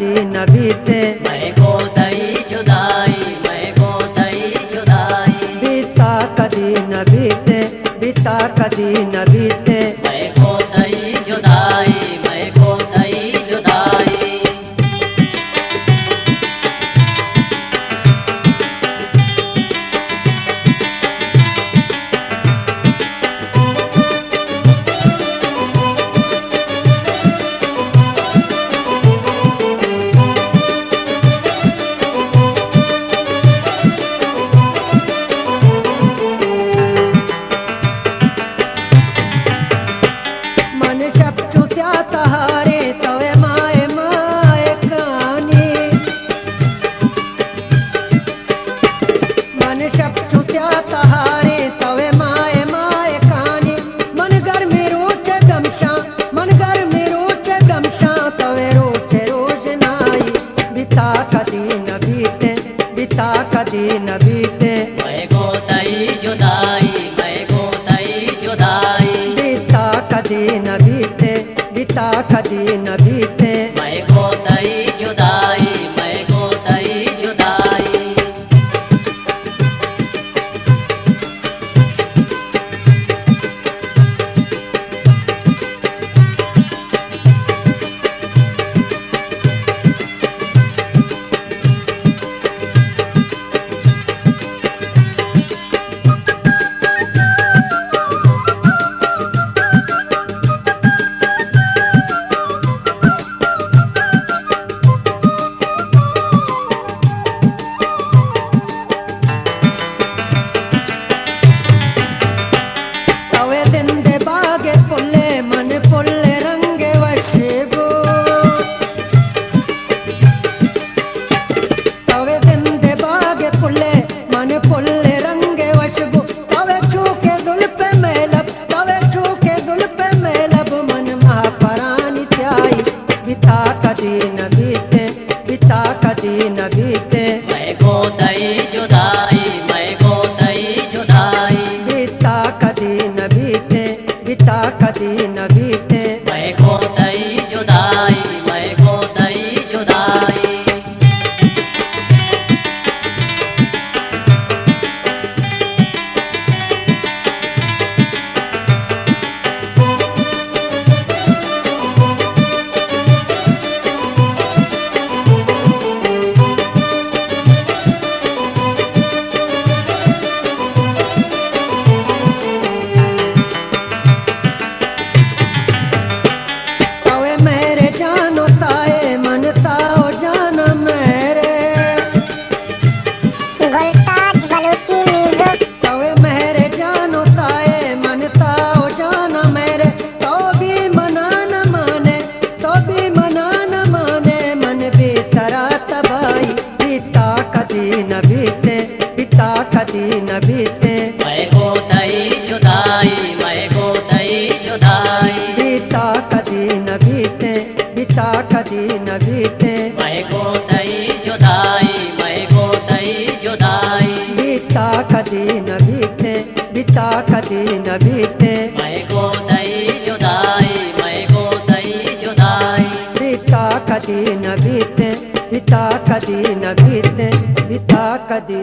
कदी न बीते, मैं को तई जुदाई, मैं को तई जुदाई, बीता कदी न बीते, बीता कदी न बीते, मैं को तई जुदाई, मैं को तई जुदाई। मन शब्द त्या तहारे तवे माए माए कानी, मन शब्द त्या तहारे तवे माए माए कानी, मन घर में रोचे डमशा, मन घर में रोचे डमशा, तवे रोचे रोज नाई, बिता कदी न बीते, बिता कदी न बीते, मैं को तई जुदाई, मैं को तई जुदाई, बिता कदी न बीते, बिता कदी न बीते, मैं को तई जुदाई, मैं को तई जुदाई। तवे दिन दे बागे पुल्ले मन पुल्ले रंगे वशबो, तवे दिन दे बागे पुल्ले मन पुल्ले रंगे वशबो, तवे छूके दुल पे मेलब, तवे छूके दुल पे मेलब, मन महापरानी त्याई, बिता कदी न बीते, बिता कदी न बीते, मैं को तई जुदाई, मैं को तई जुदाई, बिता कदी न बीते, बिता कदी न बीते, मैं को तई जुदाई, मैं को तई जुदाई। तवे मेरे जानो ताए मन ताओ जान मेरे, गुलताज बलूची म्यूजिक। तवे मेरे जानो ताए मन ताओ जान मेरे, तो भी मना न माने, तो भी मना न माने, मन बेतरा तबाई, बीता कदी न बीते, बीता कदी न बीते, मैं को तई जुदाई, मैं को तई जुदाई, बीता कदी न बीते, बीता कदी न बीते, मैं को तई जुदाई, मैं को तई जुदाई, बीता कदी न बीते, बीता कदी न बीते, मैं को तई जुदाई, मैं को तई जुदाई, बीता कदी न बीते, बीता कदी न बीते, बीता कदी